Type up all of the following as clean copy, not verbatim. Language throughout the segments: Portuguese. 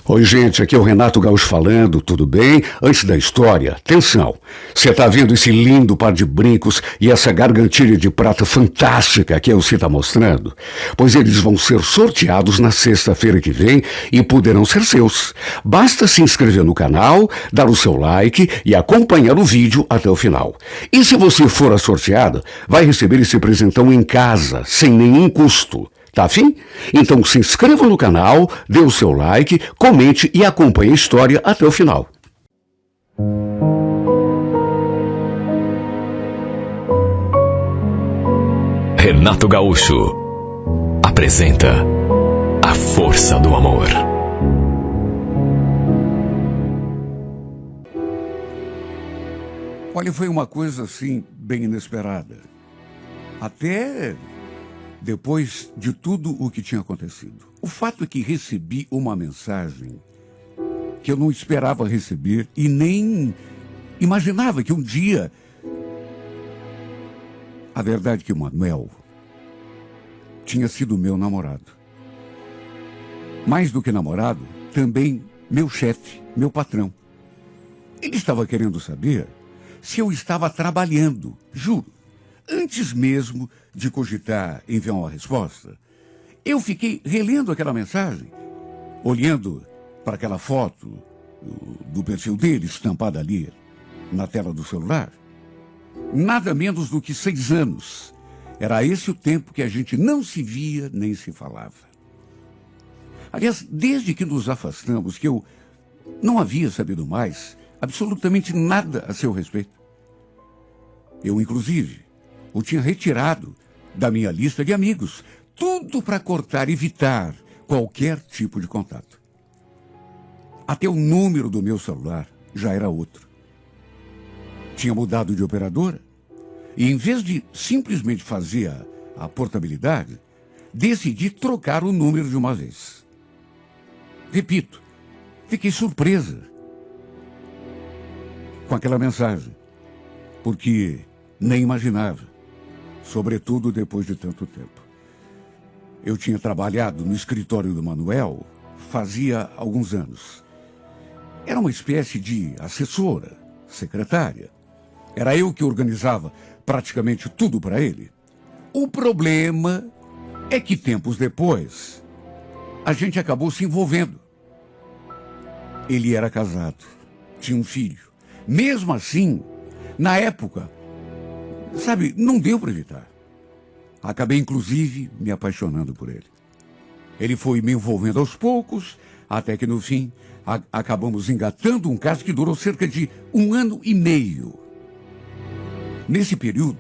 Oi, gente, aqui é o Renato Gaúcho falando, tudo bem? Antes da história, atenção, você tá vendo esse lindo par de brincos e essa gargantilha de prata fantástica que a Elci tá mostrando? Pois eles vão ser sorteados na sexta-feira que vem e poderão ser seus. Basta se inscrever no canal, dar o seu like e acompanhar o vídeo até o final. E se você for a sorteada, vai receber esse presentão em casa, sem nenhum custo. Tá afim? Então se inscreva no canal, dê o seu like, comente e acompanhe a história até o final. Renato Gaúcho apresenta A Força do Amor. Olha, foi uma coisa assim bem inesperada. Até depois de tudo o que tinha acontecido. O fato é que recebi uma mensagem que eu não esperava receber e nem imaginava que um dia... A verdade é que o Manuel tinha sido meu namorado. Mais do que namorado, também meu chefe, meu patrão. Ele estava querendo saber se eu estava trabalhando, juro. Antes mesmo de cogitar enviar uma resposta, eu fiquei relendo aquela mensagem, olhando para aquela foto do perfil dele estampada ali na tela do celular. Nada menos do que 6 anos. Era esse o tempo que a gente não se via nem se falava. Aliás, desde que nos afastamos, que eu não havia sabido mais absolutamente nada a seu respeito. Eu, inclusive, o tinha retirado da minha lista de amigos. Tudo para cortar, evitar qualquer tipo de contato. Até o número do meu celular já era outro. Tinha mudado de operadora e, em vez de simplesmente fazer a portabilidade, decidi trocar o número de uma vez. Repito, fiquei surpresa com aquela mensagem, porque nem imaginava. Sobretudo depois de tanto tempo. Eu tinha trabalhado no escritório do Manuel fazia alguns anos. Era uma espécie de assessora, secretária. Era eu que organizava praticamente tudo para ele. O problema é que tempos depois, a gente acabou se envolvendo. Ele era casado, tinha um filho. Mesmo assim, na época, sabe, não deu para evitar. Acabei, inclusive, me apaixonando por ele. Ele foi me envolvendo aos poucos, até que, no fim, acabamos engatando um caso que durou cerca de 1 ano e meio. Nesse período,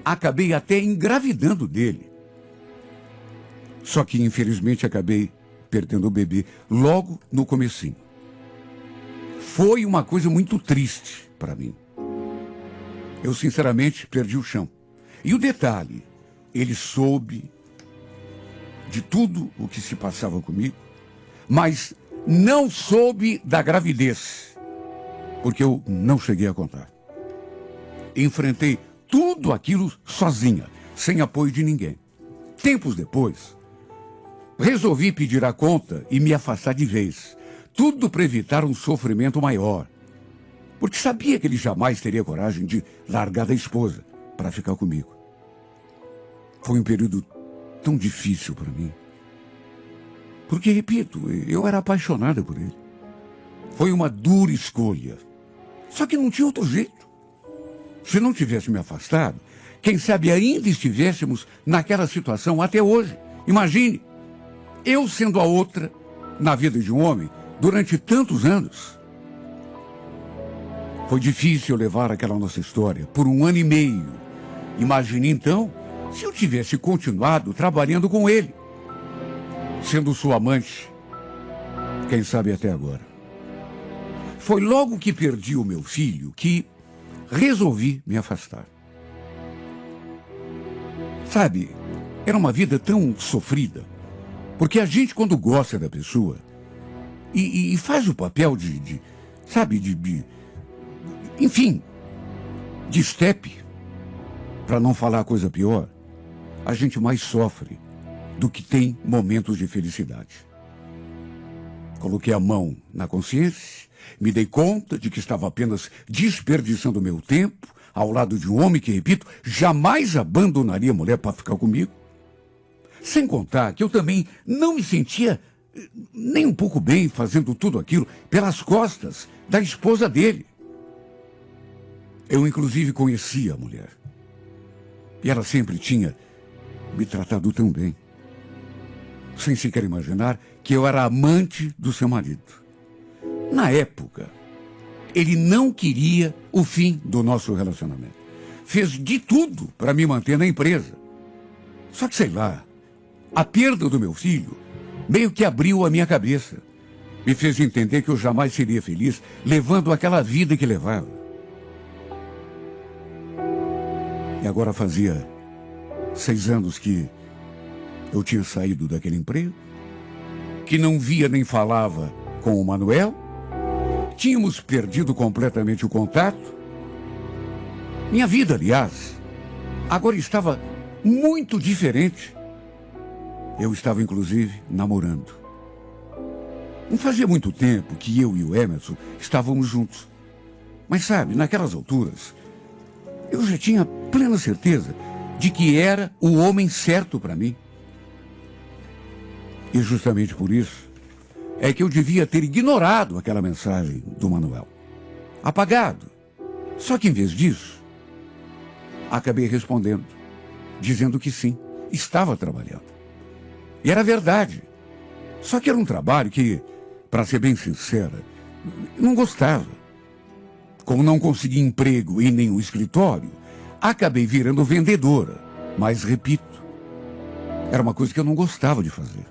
acabei até engravidando dele. Só que, infelizmente, acabei perdendo o bebê logo no comecinho. Foi uma coisa muito triste para mim. Eu, sinceramente, perdi o chão. E o detalhe, ele soube de tudo o que se passava comigo, mas não soube da gravidez, porque eu não cheguei a contar. Enfrentei tudo aquilo sozinha, sem apoio de ninguém. Tempos depois, resolvi pedir a conta e me afastar de vez, tudo para evitar um sofrimento maior. Porque sabia que ele jamais teria coragem de largar da esposa para ficar comigo. Foi um período tão difícil para mim. Porque, repito, eu era apaixonada por ele. Foi uma dura escolha. Só que não tinha outro jeito. Se não tivesse me afastado, quem sabe ainda estivéssemos naquela situação até hoje. Imagine, eu sendo a outra na vida de um homem durante tantos anos. Foi difícil levar aquela nossa história por 1 ano e meio. Imagine, então, se eu tivesse continuado trabalhando com ele, sendo sua amante, quem sabe até agora. Foi logo que perdi o meu filho que resolvi me afastar. Sabe, era uma vida tão sofrida, porque a gente, quando gosta da pessoa e faz o papel enfim, de estepe, para não falar coisa pior, a gente mais sofre do que tem momentos de felicidade. Coloquei a mão na consciência, me dei conta de que estava apenas desperdiçando meu tempo ao lado de um homem que, repito, jamais abandonaria a mulher para ficar comigo. Sem contar que eu também não me sentia nem um pouco bem fazendo tudo aquilo pelas costas da esposa dele. Eu, inclusive, conhecia a mulher. E ela sempre tinha me tratado tão bem. Sem sequer imaginar que eu era amante do seu marido. Na época, ele não queria o fim do nosso relacionamento. Fez de tudo para me manter na empresa. Só que, sei lá, a perda do meu filho meio que abriu a minha cabeça. Me fez entender que eu jamais seria feliz levando aquela vida que levava. E agora fazia 6 anos que eu tinha saído daquele emprego, que não via nem falava com o Manuel, tínhamos perdido completamente o contato. Minha vida, aliás, agora estava muito diferente. Eu estava, inclusive, namorando. Não fazia muito tempo que eu e o Emerson estávamos juntos. Mas sabe, naquelas alturas, eu já tinha plena certeza de que era o homem certo para mim. E justamente por isso é que eu devia ter ignorado aquela mensagem do Manuel. Apagado. Só que em vez disso, acabei respondendo, dizendo que sim, estava trabalhando. E era verdade. Só que era um trabalho que, para ser bem sincera, não gostava. Como não consegui emprego em nenhum escritório, acabei virando vendedora. Mas, repito, era uma coisa que eu não gostava de fazer.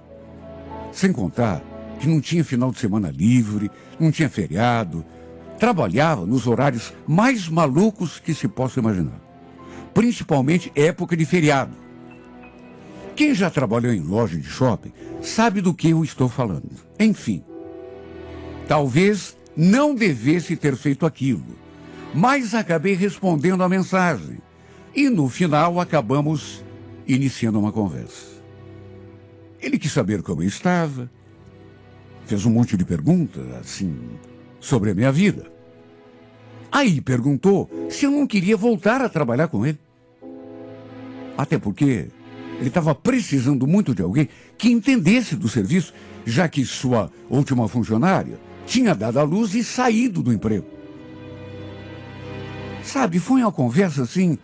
Sem contar que não tinha final de semana livre, não tinha feriado. Trabalhava nos horários mais malucos que se possa imaginar. Principalmente época de feriado. Quem já trabalhou em loja de shopping sabe do que eu estou falando. Enfim, talvez não devesse ter feito aquilo, mas acabei respondendo a mensagem. E no final acabamos iniciando uma conversa. Ele quis saber como eu estava, fez um monte de perguntas, assim, sobre a minha vida. Aí perguntou se eu não queria voltar a trabalhar com ele. Até porque ele estava precisando muito de alguém que entendesse do serviço, já que sua última funcionária tinha dado à luz e saído do emprego. Sabe, foi uma conversa assim,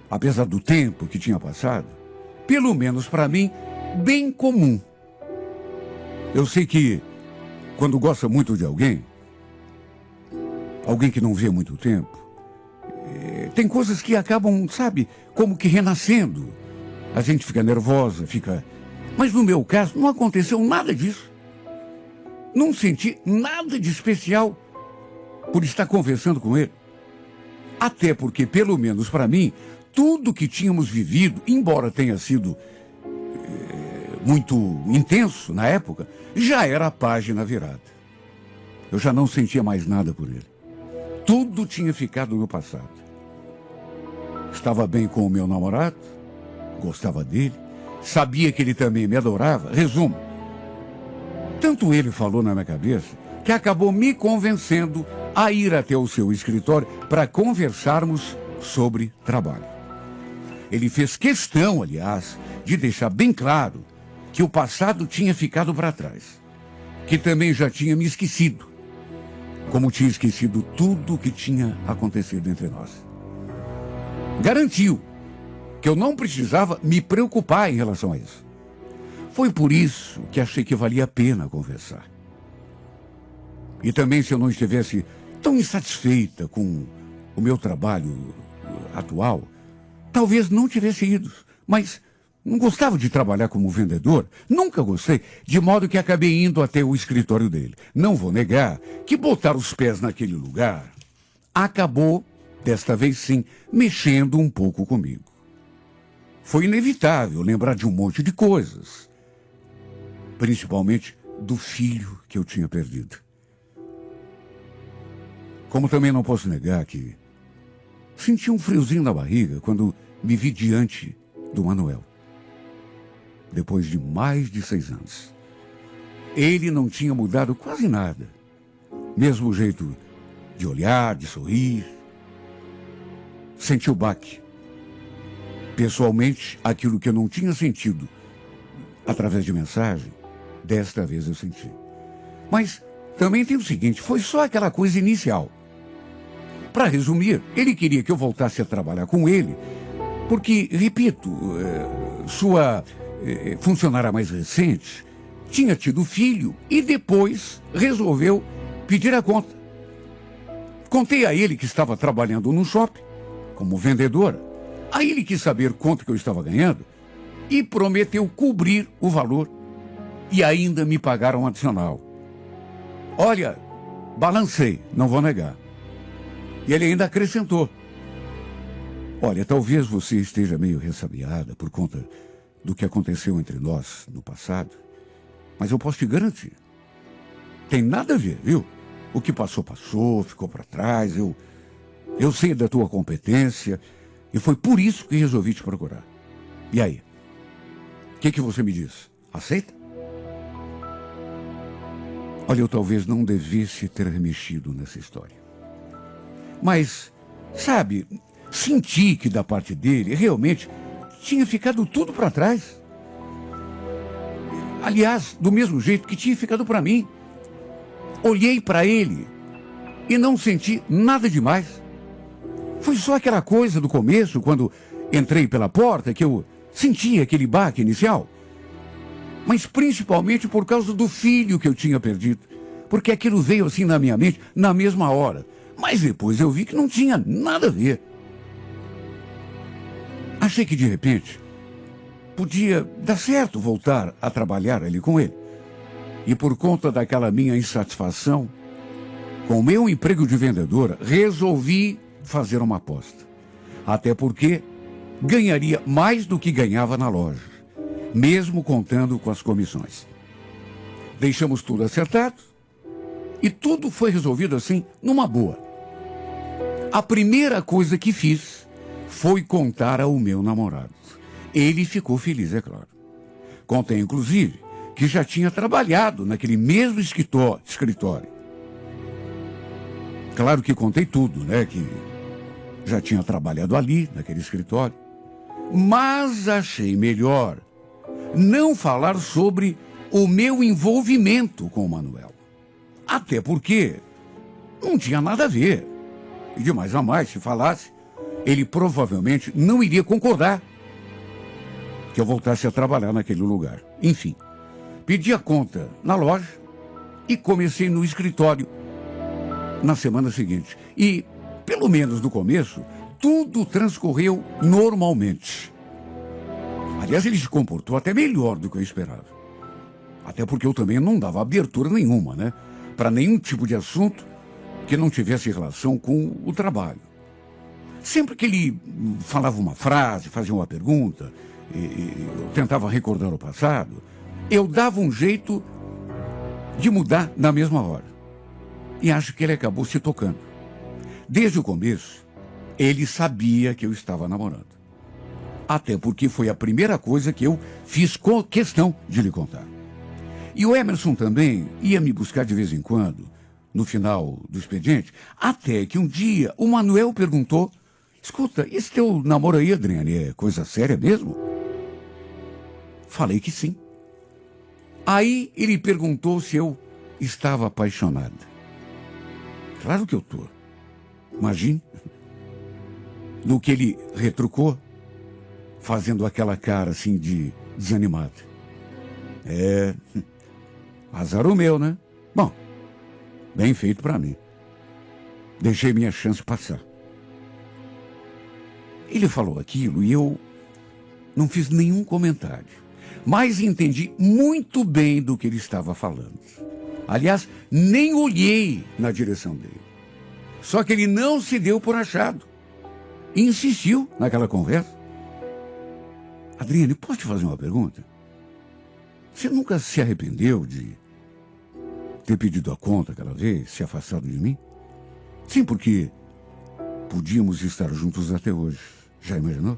apesar do tempo que tinha passado, pelo menos para mim, bem comum. Eu sei que quando gosta muito de alguém que não vê há muito tempo, tem coisas que acabam, sabe, como que renascendo. A gente fica nervosa, fica... Mas no meu caso, não aconteceu nada disso. Não senti nada de especial por estar conversando com ele. Até porque, pelo menos para mim, tudo que tínhamos vivido, embora tenha sido muito intenso na época, já era a página virada. Eu já não sentia mais nada por ele. Tudo tinha ficado no passado. Estava bem com o meu namorado, gostava dele, sabia que ele também me adorava. Resumo, tanto ele falou na minha cabeça que acabou me convencendo a ir até o seu escritório para conversarmos sobre trabalho. Ele fez questão, aliás, de deixar bem claro que o passado tinha ficado para trás, que também já tinha me esquecido, como tinha esquecido tudo o que tinha acontecido entre nós. Garantiu que eu não precisava me preocupar em relação a isso. Foi por isso que achei que valia a pena conversar. E também, se eu não estivesse tão insatisfeita com o meu trabalho atual, talvez não tivesse ido, mas não gostava de trabalhar como vendedor, nunca gostei, de modo que acabei indo até o escritório dele. Não vou negar que botar os pés naquele lugar acabou, desta vez sim, mexendo um pouco comigo. Foi inevitável lembrar de um monte de coisas, principalmente do filho que eu tinha perdido. Como também não posso negar que senti um friozinho na barriga quando me vi diante do Manuel, depois de mais de 6 anos. ele não tinha mudado quase nada. Mesmo jeito de olhar, de sorrir. Senti o baque. Pessoalmente, aquilo que eu não tinha sentido através de mensagem, desta vez eu senti. Mas também tem o seguinte, foi só aquela coisa inicial. Para resumir, ele queria que eu voltasse a trabalhar com ele, porque, repito, sua funcionária mais recente tinha tido filho e depois resolveu pedir a conta. Contei a ele que estava trabalhando no shopping como vendedora. Aí ele quis saber quanto que eu estava ganhando e prometeu cobrir o valor e ainda me pagar um adicional. Olha, balancei, não vou negar. E ele ainda acrescentou. Olha, talvez você esteja meio ressabiada por conta do que aconteceu entre nós no passado, mas eu posso te garantir. Tem nada a ver, viu? O que passou, passou, ficou para trás. Eu sei da tua competência e foi por isso que resolvi te procurar. E aí? O que você me diz? Aceita? Olha, eu talvez não devesse ter mexido nessa história. Mas, sabe, senti que da parte dele, realmente, tinha ficado tudo para trás. Aliás, do mesmo jeito que tinha ficado para mim. Olhei para ele e não senti nada demais. Foi só aquela coisa do começo, quando entrei pela porta, que eu senti aquele baque inicial. Mas principalmente por causa do filho que eu tinha perdido. Porque aquilo veio assim na minha mente, na mesma hora. Mas depois eu vi que não tinha nada a ver. Achei que de repente podia dar certo voltar a trabalhar ali com ele. E por conta daquela minha insatisfação com o meu emprego de vendedora, resolvi fazer uma aposta. Até porque ganharia mais do que ganhava na loja, mesmo contando com as comissões. Deixamos tudo acertado e tudo foi resolvido assim, numa boa. A primeira coisa que fiz foi contar ao meu namorado. Ele ficou feliz, é claro. Contei, inclusive, que já tinha trabalhado naquele mesmo escritório. Claro que contei tudo, né? Que já tinha trabalhado ali, naquele escritório. Mas achei melhor não falar sobre o meu envolvimento com o Manuel. Até porque não tinha nada a ver. E de mais a mais, se falasse, ele provavelmente não iria concordar que eu voltasse a trabalhar naquele lugar. Enfim, pedi a conta na loja e comecei no escritório na semana seguinte. E, pelo menos no começo, tudo transcorreu normalmente. Aliás, ele se comportou até melhor do que eu esperava. Até porque eu também não dava abertura nenhuma, né? Para nenhum tipo de assunto que não tivesse relação com o trabalho. Sempre que ele falava uma frase, fazia uma pergunta, eu tentava recordar o passado, eu dava um jeito de mudar na mesma hora. E acho que ele acabou se tocando. Desde o começo, ele sabia que eu estava namorando. Até porque foi a primeira coisa que eu fiz questão de lhe contar. E o Emerson também ia me buscar de vez em quando, no final do expediente, até que um dia o Manuel perguntou: escuta, esse teu namoro aí, Adriane, é coisa séria mesmo? Falei que sim. Aí ele perguntou se eu estava apaixonada. Claro que eu tô. Imagine. No que ele retrucou, fazendo aquela cara assim de desanimado. Azar o meu, né? Bom, bem feito pra mim. Deixei minha chance passar. Ele falou aquilo e eu não fiz nenhum comentário, mas entendi muito bem do que ele estava falando. Aliás, nem olhei na direção dele. Só que ele não se deu por achado. Insistiu naquela conversa. Adriane, posso te fazer uma pergunta? Você nunca se arrependeu de ter pedido a conta aquela vez, se afastado de mim? Sim, porque podíamos estar juntos até hoje. Já imaginou?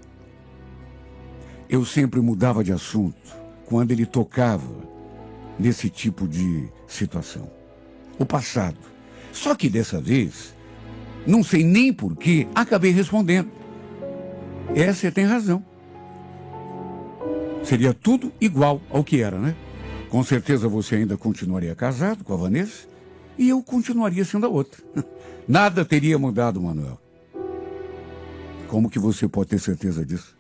Eu sempre mudava de assunto quando ele tocava nesse tipo de situação. O passado. Só que dessa vez, não sei nem porquê, acabei respondendo. Você tem razão. Seria tudo igual ao que era, né? Com certeza você ainda continuaria casado com a Vanessa e eu continuaria sendo a outra. Nada teria mudado, Manuel. Como que você pode ter certeza disso?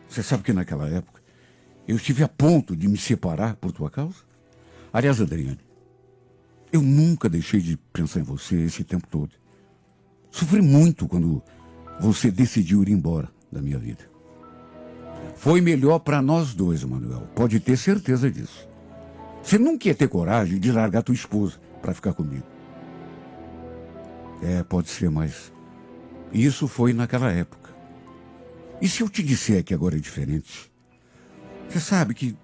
Você sabe que naquela época eu estive a ponto de me separar por tua causa? Aliás, Adriane, eu nunca deixei de pensar em você esse tempo todo. Sofri muito quando você decidiu ir embora da minha vida. Foi melhor para nós dois, Manuel. Pode ter certeza disso. Você nunca ia ter coragem de largar tua esposa para ficar comigo. Pode ser, mas isso foi naquela época. E se eu te disser que agora é diferente? Você sabe que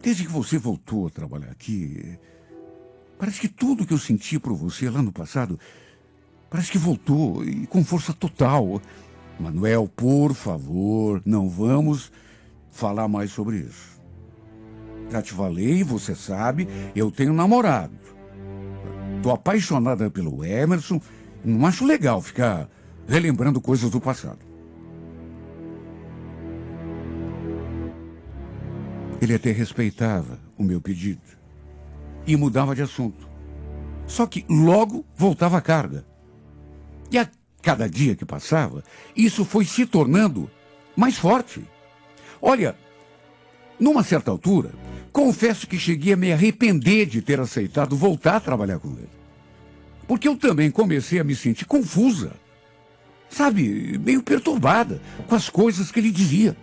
desde que você voltou a trabalhar aqui, parece que tudo que eu senti por você lá no passado, parece que voltou e com força total. Manuel, por favor, não vamos falar mais sobre isso. Já te falei, você sabe, eu tenho namorado. Tô apaixonada pelo Emerson, não acho legal ficar relembrando coisas do passado. Ele até respeitava o meu pedido e mudava de assunto. Só que logo voltava a carga. E a cada dia que passava, isso foi se tornando mais forte. Olha, numa certa altura, confesso que cheguei a me arrepender de ter aceitado voltar a trabalhar com ele. Porque eu também comecei a me sentir confusa, sabe, meio perturbada com as coisas que ele dizia.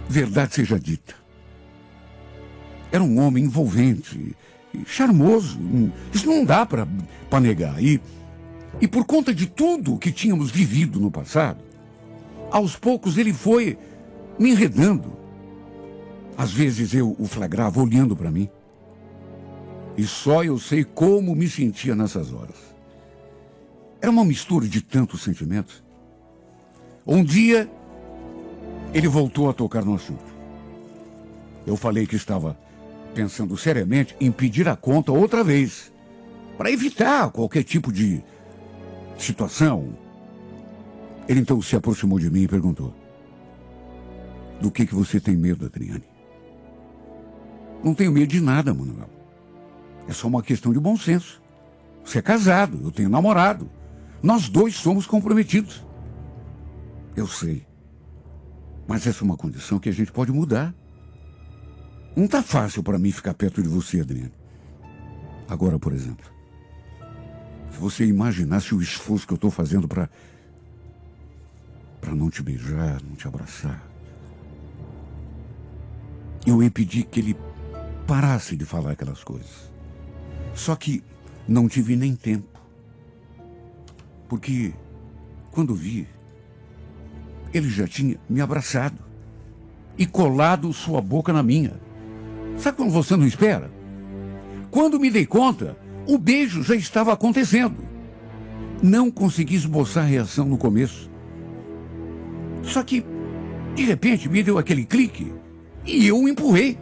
Verdade seja dita, era um homem envolvente, charmoso, isso não dá para negar. E por conta de tudo que tínhamos vivido no passado, aos poucos ele foi me enredando. Às vezes eu o flagrava olhando para mim. E só eu sei como me sentia nessas horas. Era uma mistura de tantos sentimentos. Um dia, ele voltou a tocar no assunto. Eu falei que estava pensando seriamente em pedir a conta outra vez, para evitar qualquer tipo de situação. Ele então se aproximou de mim e perguntou: do que você tem medo, Adriane? Não tenho medo de nada, Manuel. É só uma questão de bom senso. Você é casado, eu tenho namorado. Nós dois somos comprometidos. Eu sei. Mas essa é uma condição que a gente pode mudar. Não está fácil para mim ficar perto de você, Adriane. Agora, por exemplo, se você imaginasse o esforço que eu estou fazendo para não te beijar, não te abraçar, eu ia pedir que ele parasse de falar aquelas coisas. Só que não tive nem tempo. Porque quando vi, ele já tinha me abraçado e colado sua boca na minha. Sabe quando você não espera? Quando me dei conta, o beijo já estava acontecendo. Não consegui esboçar a reação no começo. Só que, de repente, me deu aquele clique e eu o empurrei.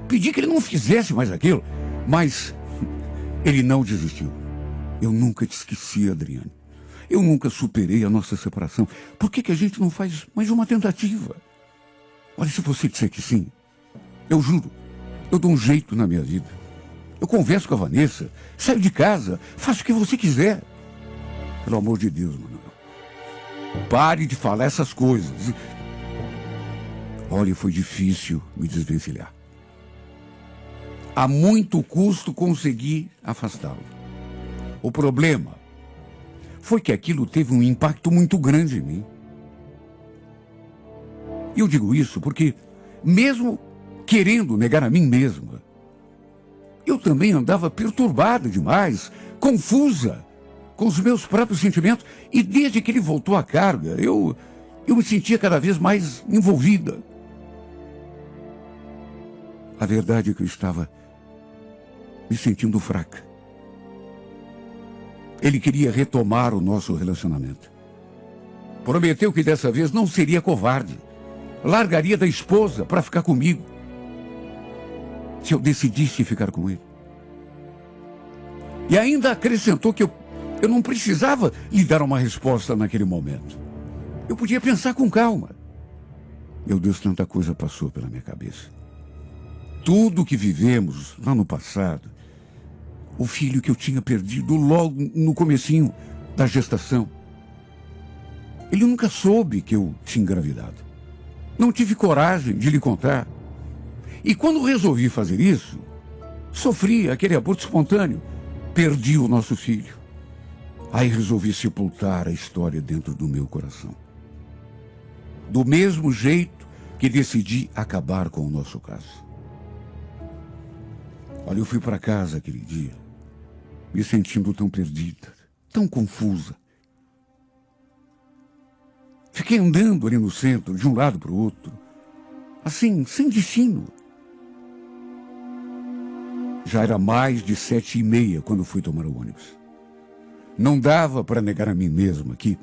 Pedi que ele não fizesse mais aquilo, mas ele não desistiu. Eu nunca te esqueci, Adriane. Eu nunca superei a nossa separação. Por que a gente não faz mais uma tentativa? Olha, se você disser que sim, eu juro, eu dou um jeito na minha vida. Eu converso com a Vanessa, saio de casa, faço o que você quiser. Pelo amor de Deus, Manuel. Pare de falar essas coisas. Olha, foi difícil me desvencilhar. A muito custo consegui afastá-lo. O problema foi que aquilo teve um impacto muito grande em mim. E eu digo isso porque, mesmo querendo negar a mim mesma, eu também andava perturbada demais, confusa com os meus próprios sentimentos. E desde que ele voltou à carga, eu me sentia cada vez mais envolvida. A verdade é que eu estava me sentindo fraca. Ele queria retomar o nosso relacionamento. Prometeu que dessa vez não seria covarde. Largaria da esposa para ficar comigo. se eu decidisse ficar com ele. E ainda acrescentou que eu não precisava lhe dar uma resposta naquele momento. Eu podia pensar com calma. Meu Deus, tanta coisa passou pela minha cabeça. Tudo que vivemos lá no passado, o filho que eu tinha perdido logo no comecinho da gestação. Ele nunca soube que eu tinha engravidado. Não tive coragem de lhe contar. E quando resolvi fazer isso, sofri aquele aborto espontâneo. Perdi o nosso filho. Aí resolvi sepultar a história dentro do meu coração. Do mesmo jeito que decidi acabar com o nosso caso. Olha, eu fui para casa aquele dia, me sentindo tão perdida, tão confusa. Fiquei andando ali no centro, de um lado para o outro, assim, sem destino. Já era mais de 7h30 quando fui tomar o ônibus. Não dava para negar a mim mesma que,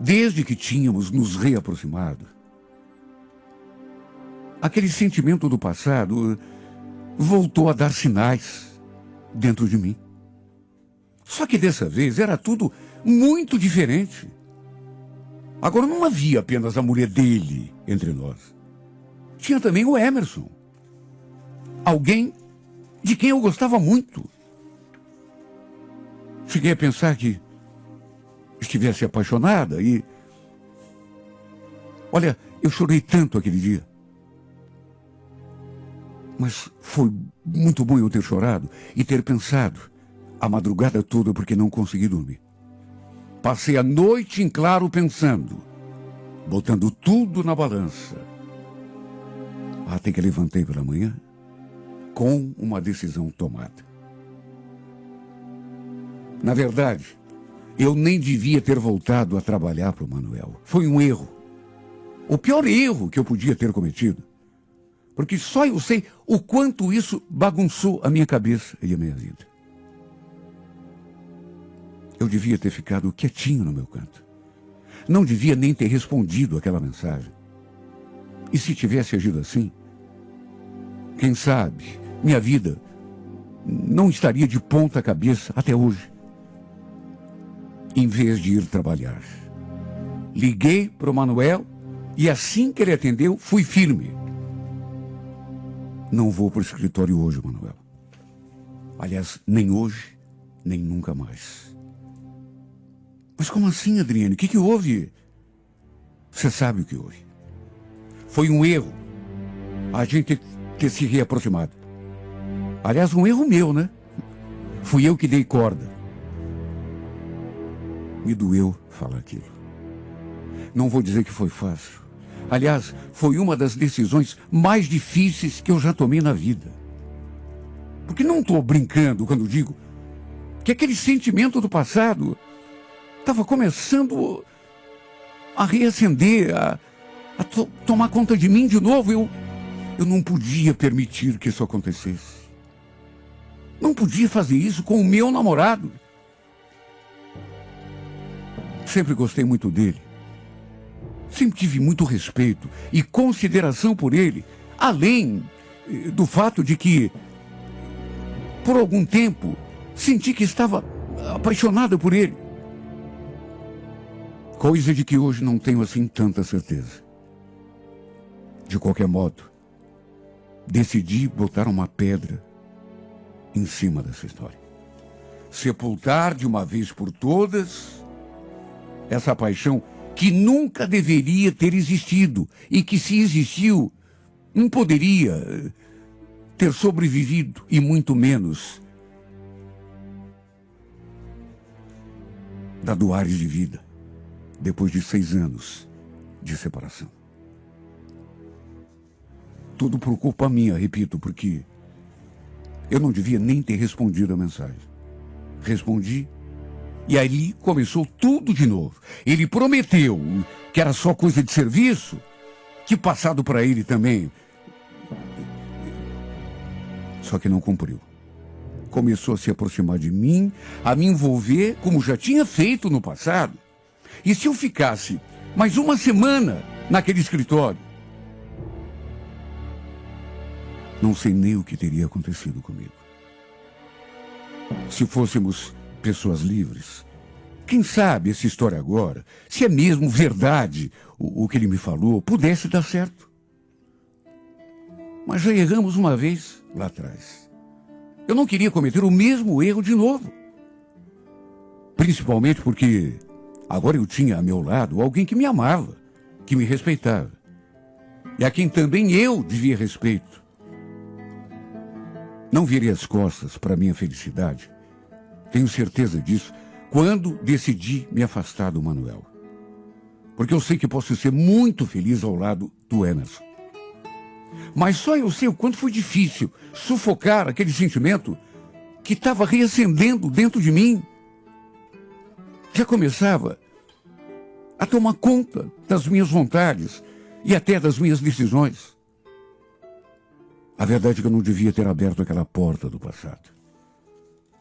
desde que tínhamos nos reaproximado, aquele sentimento do passado voltou a dar sinais dentro de mim. Só que dessa vez era tudo muito diferente. Agora não havia apenas a mulher dele entre nós. Tinha também o Emerson. Alguém de quem eu gostava muito. Cheguei a pensar que estivesse apaixonada e... Olha, eu chorei tanto aquele dia. Mas foi muito bom eu ter chorado e ter pensado a madrugada toda porque não consegui dormir. Passei a noite em claro pensando, botando tudo na balança. Até que levantei pela manhã com uma decisão tomada. Na verdade, eu nem devia ter voltado a trabalhar para o Manuel. Foi um erro. O pior erro que eu podia ter cometido. Porque só eu sei o quanto isso bagunçou a minha cabeça e a minha vida. Eu devia ter ficado quietinho no meu canto. Não devia nem ter respondido aquela mensagem. E se tivesse agido assim, quem sabe, minha vida não estaria de ponta cabeça até hoje. Em vez de ir trabalhar, liguei para o Manuel e assim que ele atendeu, fui firme. Não vou para o escritório hoje, Manuel. Aliás, nem hoje, nem nunca mais. Mas como assim, Adriane? O que houve? Você sabe o que houve. Foi um erro a gente ter se reaproximado. Aliás, um erro meu, né? Fui eu que dei corda. Me doeu falar aquilo. Não vou dizer que foi fácil. Aliás, foi uma das decisões mais difíceis que eu já tomei na vida. Porque não estou brincando quando digo que aquele sentimento do passado estava começando a reacender, a tomar conta de mim de novo. Eu não podia permitir que isso acontecesse. Não podia fazer isso com o meu namorado. Sempre gostei muito dele. Sempre tive muito respeito e consideração por ele, além do fato de que, por algum tempo, senti que estava apaixonada por ele. Coisa de que hoje não tenho assim tanta certeza. De qualquer modo, decidi botar uma pedra em cima dessa história. Sepultar de uma vez por todas essa paixão que nunca deveria ter existido e que, se existiu, não poderia ter sobrevivido e muito menos dado ares de vida depois de 6 anos de separação. Tudo por culpa minha, repito, porque eu não devia nem ter respondido a mensagem. Respondi. E aí começou tudo de novo. Ele prometeu que era só coisa de serviço, que passado para ele também. Só que não cumpriu. Começou a se aproximar de mim, a me envolver como já tinha feito no passado. E se eu ficasse mais uma semana naquele escritório, não sei nem o que teria acontecido comigo. Se fôssemos pessoas livres, quem sabe essa história agora, se é mesmo verdade o que ele me falou, pudesse dar certo. Mas já erramos uma vez lá atrás. Eu não queria cometer o mesmo erro de novo. Principalmente porque agora eu tinha a meu lado alguém que me amava, que me respeitava. E a quem também eu devia respeito. Não virei as costas para a minha felicidade, tenho certeza disso, quando decidi me afastar do Manuel. Porque eu sei que posso ser muito feliz ao lado do Emerson. Mas só eu sei o quanto foi difícil sufocar aquele sentimento que estava reacendendo dentro de mim. Já começava a tomar conta das minhas vontades e até das minhas decisões. A verdade é que eu não devia ter aberto aquela porta do passado.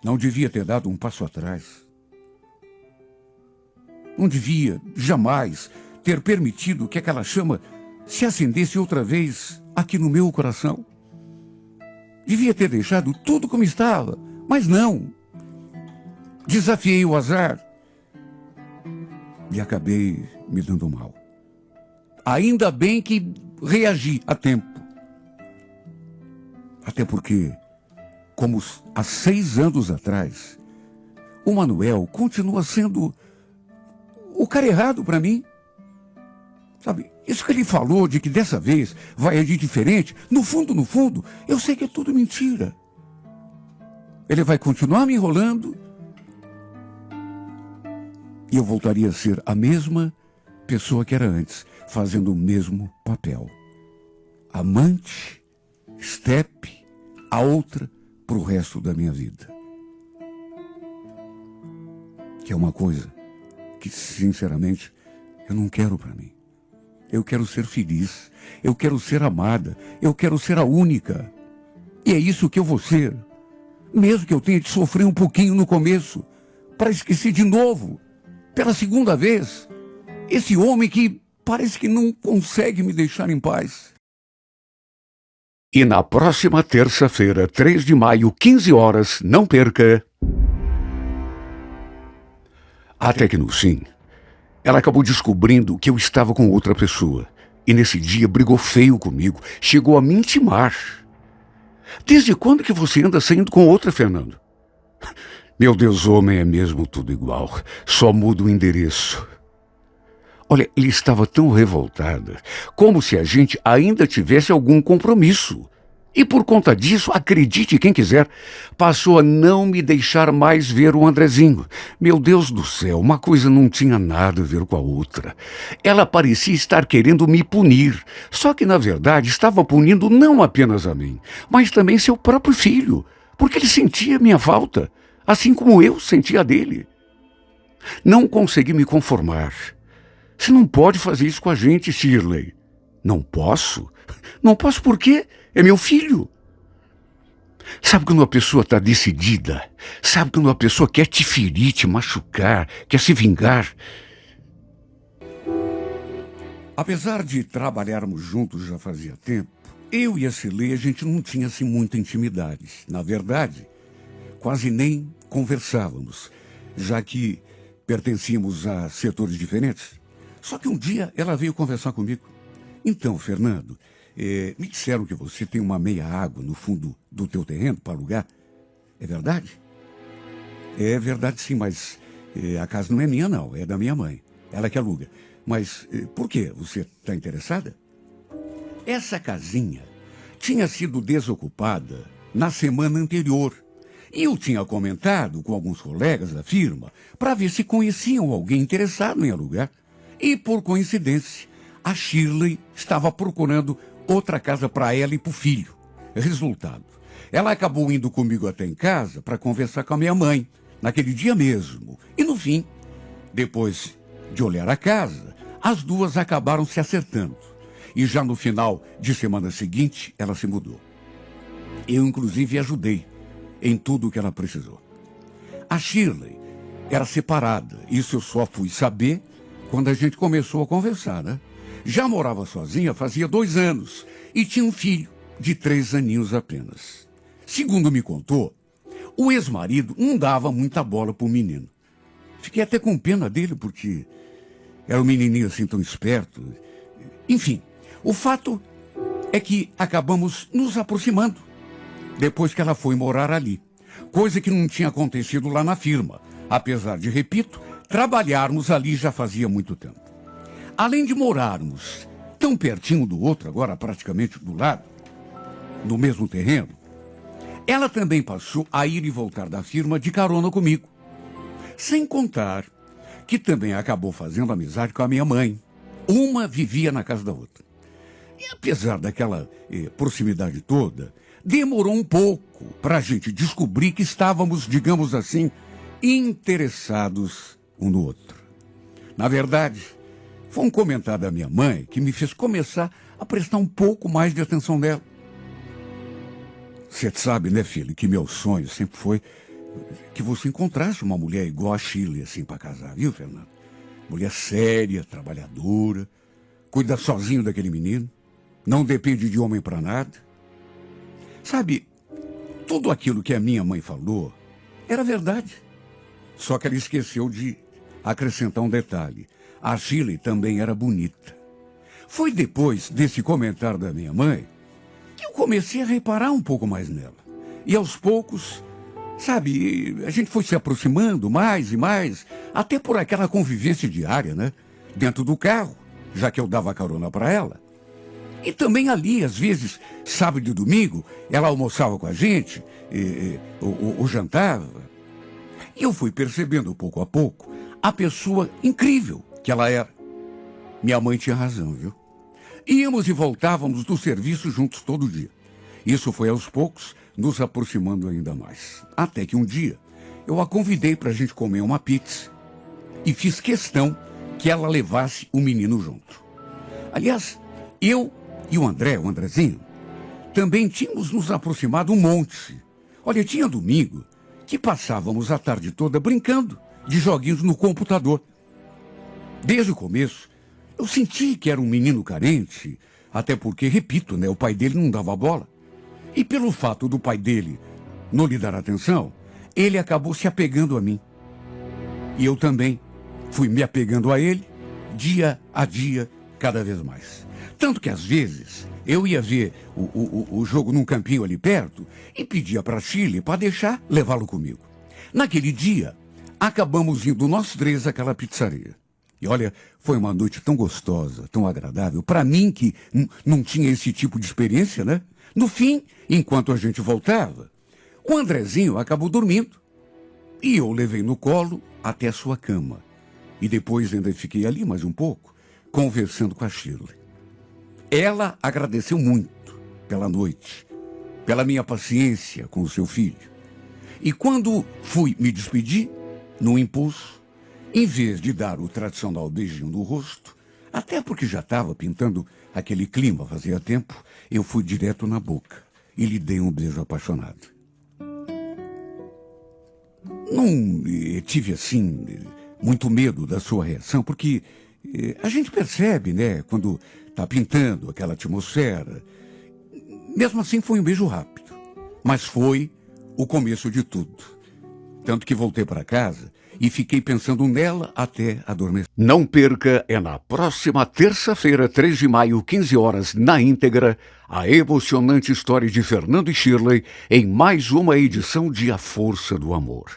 Não devia ter dado um passo atrás. Não devia, jamais, ter permitido que aquela chama se acendesse outra vez aqui no meu coração. Devia ter deixado tudo como estava, mas não. Desafiei o azar e acabei me dando mal. Ainda bem que reagi a tempo. Até porque, como há 6 anos atrás, o Manuel continua sendo o cara errado para mim. Sabe, isso que ele falou de que dessa vez vai agir diferente, no fundo, eu sei que é tudo mentira. Ele vai continuar me enrolando e eu voltaria a ser a mesma pessoa que era antes, fazendo o mesmo papel. Amante, estepe, a outra para o resto da minha vida. Que é uma coisa que, sinceramente, eu não quero para mim. Eu quero ser feliz, eu quero ser amada, eu quero ser a única. E é isso que eu vou ser. Mesmo que eu tenha de sofrer um pouquinho no começo, para esquecer de novo, pela segunda vez, esse homem que parece que não consegue me deixar em paz. E na próxima terça-feira, 3 de maio, 15 horas, não perca. Até que no fim, ela acabou descobrindo que eu estava com outra pessoa. E nesse dia brigou feio comigo, chegou a me intimar. Desde quando que você anda saindo com outra, Fernando? Meu Deus, homem é mesmo tudo igual, só muda o endereço. Olha, ele estava tão revoltada, como se a gente ainda tivesse algum compromisso. E por conta disso, acredite quem quiser, passou a não me deixar mais ver o Andrezinho. Meu Deus do céu, uma coisa não tinha nada a ver com a outra. Ela parecia estar querendo me punir, só que na verdade estava punindo não apenas a mim, mas também seu próprio filho, porque ele sentia minha falta, assim como eu sentia a dele. Não consegui me conformar. Você não pode fazer isso com a gente, Shirley. Não posso? Não posso por quê? É meu filho. Sabe quando uma pessoa está decidida? Sabe quando uma pessoa quer te ferir, te machucar, quer se vingar? Apesar de trabalharmos juntos já fazia tempo, eu e a Shirley, a gente não tinha assim muita intimidade. Na verdade, quase nem conversávamos, já que pertencíamos a setores diferentes. Só que um dia ela veio conversar comigo. Então, Fernando, me disseram que você tem uma meia água no fundo do teu terreno para alugar. É verdade? É verdade sim, mas a casa não é minha não, é da minha mãe. Ela que aluga. Mas por quê? Você está interessada? Essa casinha tinha sido desocupada na semana anterior. E eu tinha comentado com alguns colegas da firma para ver se conheciam alguém interessado em alugar. E, por coincidência, a Shirley estava procurando outra casa para ela e para o filho. Resultado, ela acabou indo comigo até em casa para conversar com a minha mãe, naquele dia mesmo. E no fim, depois de olhar a casa, as duas acabaram se acertando. E já no final de semana seguinte, ela se mudou. Eu, inclusive, ajudei em tudo o que ela precisou. A Shirley era separada. Isso eu só fui saber quando a gente começou a conversar, né? Já morava sozinha fazia 2 anos e tinha um filho. de 3 aninhos apenas. Segundo me contou, o ex-marido não dava muita bola pro menino. Fiquei até com pena dele, porque era um menininho assim tão esperto. Enfim, o fato é que acabamos nos aproximando depois que ela foi morar ali. Coisa que não tinha acontecido lá na firma, apesar de, repito, trabalharmos ali já fazia muito tempo. Além de morarmos tão pertinho do outro, agora praticamente do lado, no mesmo terreno, ela também passou a ir e voltar da firma de carona comigo. Sem contar que também acabou fazendo amizade com a minha mãe. Uma vivia na casa da outra. E apesar daquela proximidade toda, demorou um pouco para a gente descobrir que estávamos, digamos assim, interessados um no outro. Na verdade, foi um comentário da minha mãe que me fez começar a prestar um pouco mais de atenção nela. Você sabe, né, filho, que meu sonho sempre foi que você encontrasse uma mulher igual a Shirley, assim, para casar, viu, Fernando? Mulher séria, trabalhadora, cuida sozinho daquele menino, não depende de homem para nada. Sabe, tudo aquilo que a minha mãe falou era verdade. Só que ela esqueceu de acrescentar um detalhe. A Shirley também era bonita. Foi depois desse comentário da minha mãe que eu comecei a reparar um pouco mais nela. E aos poucos, sabe, a gente foi se aproximando mais e mais, até por aquela convivência diária, né? Dentro do carro, já que eu dava carona para ela. E também ali, às vezes, sábado e domingo, ela almoçava com a gente, ou jantava. E eu fui percebendo, pouco a pouco, a pessoa incrível que ela era. Minha mãe tinha razão, viu? Íamos e voltávamos do serviço juntos todo dia. Isso foi aos poucos, nos aproximando ainda mais. Até que um dia, eu a convidei para a gente comer uma pizza. E fiz questão que ela levasse o menino junto. Aliás, eu e o Andrezinho, também tínhamos nos aproximado um monte. Olha, tinha domingo que passávamos a tarde toda brincando de joguinhos no computador. Desde o começo, eu senti que era um menino carente, até porque, repito, né, o pai dele não dava bola. E pelo fato do pai dele não lhe dar atenção, ele acabou se apegando a mim. E eu também fui me apegando a ele, dia a dia, cada vez mais. Tanto que, às vezes, eu ia ver o jogo num campinho ali perto e pedia para a Shirley para deixar levá-lo comigo. Naquele dia, acabamos indo nós 3 àquela pizzaria. E olha, foi uma noite tão gostosa, tão agradável. Para mim, que não tinha esse tipo de experiência, né? No fim, enquanto a gente voltava, o Andrezinho acabou dormindo. E eu levei no colo até a sua cama. E depois ainda fiquei ali mais um pouco, conversando com a Shirley. Ela agradeceu muito pela noite, pela minha paciência com o seu filho. E quando fui me despedir, no impulso, em vez de dar o tradicional beijinho no rosto, até porque já estava pintando aquele clima fazia tempo, eu fui direto na boca e lhe dei um beijo apaixonado. Não tive, assim, muito medo da sua reação, porque a gente percebe, né, quando está pintando aquela atmosfera. Mesmo assim, foi um beijo rápido, mas foi o começo de tudo. Tanto que voltei para casa e fiquei pensando nela até adormecer. Não perca, é na próxima terça-feira, 3 de maio, 15 horas, na íntegra, a emocionante história de Fernando e Shirley em mais uma edição de A Força do Amor.